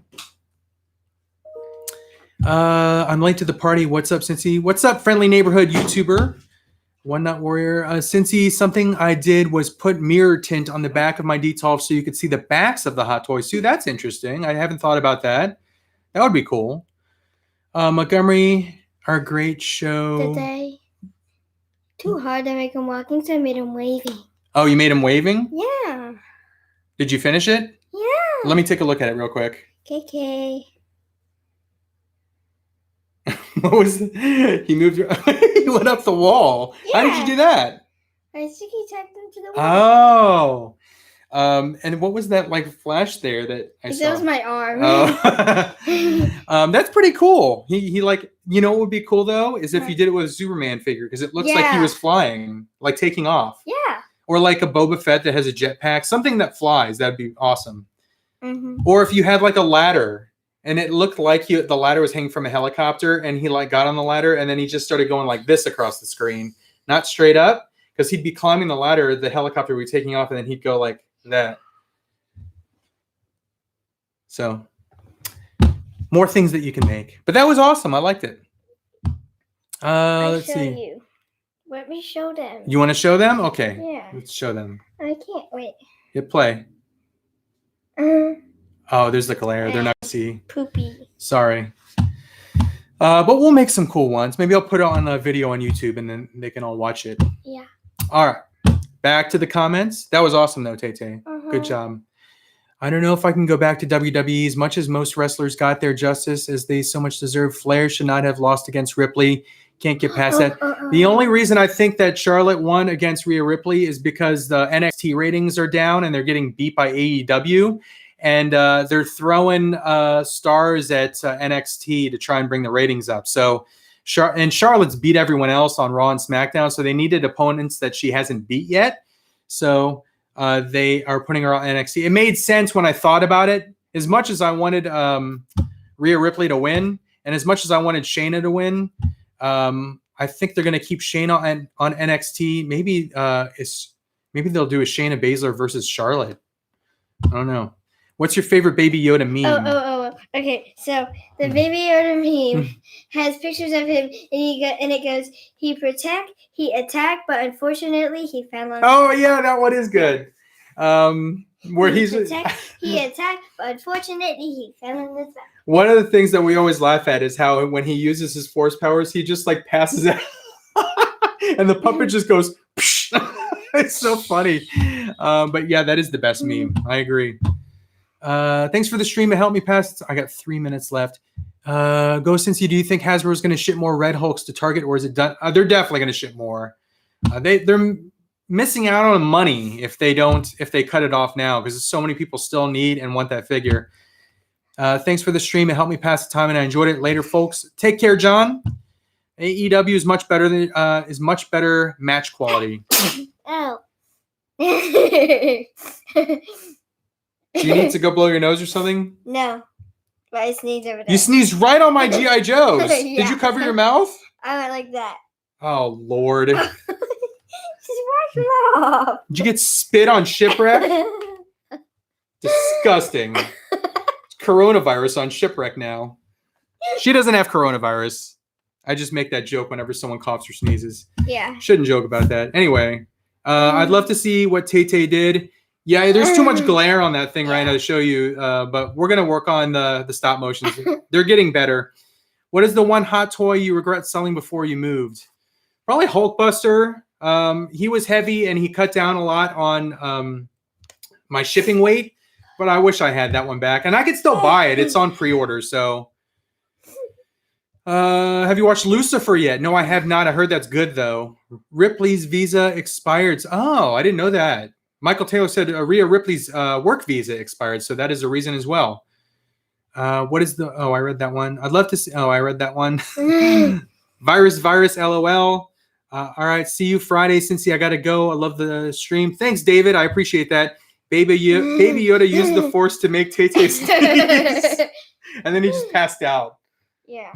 I'm late to the party. What's up, Cincy? What's up, friendly neighborhood YouTuber? One Nut Warrior. Cincy, something I did was put mirror tint on the back of my D12 so you could see the backs of the Hot Toys too. That's interesting. I haven't thought about that. That would be cool. Montgomery, our great show. Did they? Too hard to make him walking, so I made him waving. Oh, you made him waving? Yeah. Did you finish it? Yeah. Let me take a look at it real quick. KK. What was he moved? He went up the wall. Yeah. How did you do that? I sticky tacked him to the wall. Oh. And what was that like flash there that I saw? That was my arm. Oh. That's pretty cool. He like, you know what would be cool though is if you did it with a Superman figure because it looks like he was flying, like taking off. Yeah. Or like a Boba Fett that has a jetpack, something that flies. That'd be awesome. Mm-hmm. Or if you had like a ladder and it looked like the ladder was hanging from a helicopter and he like got on the ladder and then he just started going like this across the screen, not straight up, because he'd be climbing the ladder, the helicopter would be taking off and then he'd go like that. So more things that you can make. But that was awesome. I liked it. Let's see. You. Let me show them. You want to show them? Okay. Yeah. Let's show them. I can't wait. Hit play. Oh, there's the glare. They're not going to see. Poopy. Sorry. But we'll make some cool ones. Maybe I'll put it on a video on YouTube and then they can all watch it. Yeah. All right. Back to the comments. That was awesome, though, Tay-Tay. Good job. I don't know if I can go back to WWE. As much as most wrestlers got their justice as they so much deserve, Flair should not have lost against Ripley. Can't get past that. The only reason I think that Charlotte won against Rhea Ripley is because the NXT ratings are down and they're getting beat by AEW. And they're throwing stars at NXT to try and bring the ratings up. So, Charlotte's beat everyone else on Raw and SmackDown, so they needed opponents that she hasn't beat yet. So they are putting her on NXT. It made sense when I thought about it. As much as I wanted Rhea Ripley to win, and as much as I wanted Shayna to win, I think they're going to keep Shayna on NXT. Maybe they'll do a Shayna Baszler versus Charlotte. I don't know. What's your favorite Baby Yoda meme? Okay, so the Baby Yoda meme has pictures of him, and it goes, he protect, he attack, but unfortunately he fell on. Oh yeah, that one is good. Where he attacked, but unfortunately he fell on the back. One of the things that we always laugh at is how when he uses his force powers, he just like passes out, and the puppet just goes. It's so funny. But yeah, that is the best meme. I agree. Thanks for the stream. It helped me pass. I got 3 minutes left. Go Cincy. Do you think Hasbro is going to ship more Red Hulks to Target, or is it done? They're definitely going to ship more. They're missing out on money if they cut it off now because so many people still need and want that figure. Thanks for the stream. It helped me pass the time, and I enjoyed it. Later, folks. Take care, John. AEW is much better match quality. Oh. Do you need to go blow your nose or something? No. But I sneezed over there. You sneezed right on my G.I. Joes. Yeah. Did you cover your mouth? I went like that. Oh, Lord. Just wash it off. Did you get spit on Shipwreck? Disgusting. Coronavirus on Shipwreck now. She doesn't have coronavirus. I just make that joke whenever someone coughs or sneezes. Yeah. Shouldn't joke about that. Anyway, I'd love to see what Tay-Tay did. Yeah, there's too much glare on that thing right now to show you, but we're going to work on the stop motions. They're getting better. What is the one hot toy you regret selling before you moved? Probably Hulkbuster. He was heavy and he cut down a lot on my shipping weight, but I wish I had that one back. And I could still buy it. It's on pre-order, so. Have you watched Lucifer yet? No, I have not. I heard that's good, though. Ripley's visa expired. Oh, I didn't know that. Michael Taylor said Rhea Ripley's work visa expired, so that is a reason as well. What is the... Oh, I read that one. I'd love to see... Oh, I read that one. Virus, LOL. All right, see you Friday, Cincy. I got to go. I love the stream. Thanks, David. I appreciate that. Baby Yoda used the Force to make Tay-Tay sneeze. And then he just passed out. Yeah.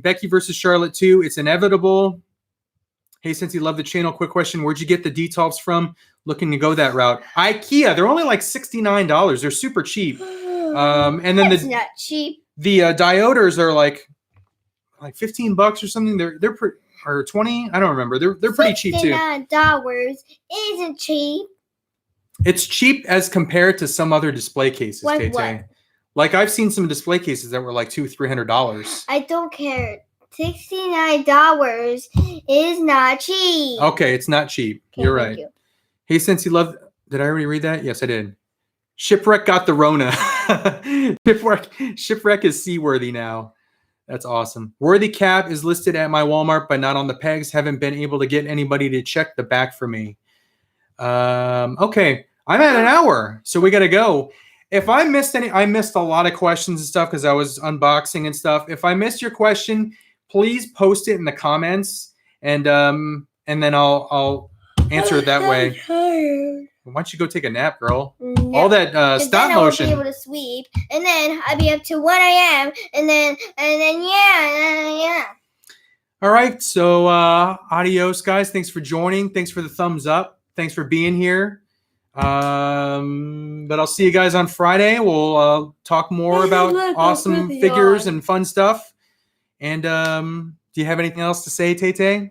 Becky versus Charlotte 2. It's inevitable. Hey, Cincy, love the channel. Quick question. Where'd you get the D-tops from? Looking to go that route. IKEA. They're only like $69. They're super cheap. And then That's not cheap. The dioders are like $15 or something. They're pretty. or 20. I don't remember. They're pretty cheap too. $69 isn't cheap. It's cheap as compared to some other display cases, Like Tay-Tay. what? Like I've seen some display cases that were like $200-$300. I don't care. $69 is not cheap. Okay, it's not cheap. Okay, You're thank right. you. Hey, Cincy, love. Did I already read that? Yes, I did. Shipwreck got the Rona. Shipwreck is seaworthy now. That's awesome. Worthy cap is listed at my Walmart, but not on the pegs. Haven't been able to get anybody to check the back for me. Okay, I'm at an hour, so we got to go. If I missed any, I missed a lot of questions and stuff because I was unboxing and stuff. If I missed your question, please post it in the comments, and then I'll answer it that way. Why don't you go take a nap, girl? No. All that stop then motion. I won't be able to sleep, and then I'll be up to 1 a.m. and then yeah. All right, so adios, guys. Thanks for joining. Thanks for the thumbs up. Thanks for being here. But I'll see you guys on Friday. We'll talk more about awesome figures and fun stuff. And do you have anything else to say, Tay-Tay?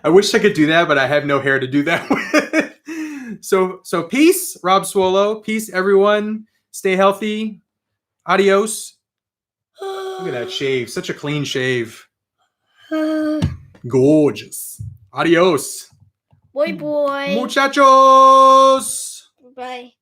I wish I could do that, but I have no hair to do that with. So peace, Rob Swallow. Peace, everyone. Stay healthy. Adios. Look at that shave. Such a clean shave. Gorgeous. Adios. Boy. Muchachos. Bye.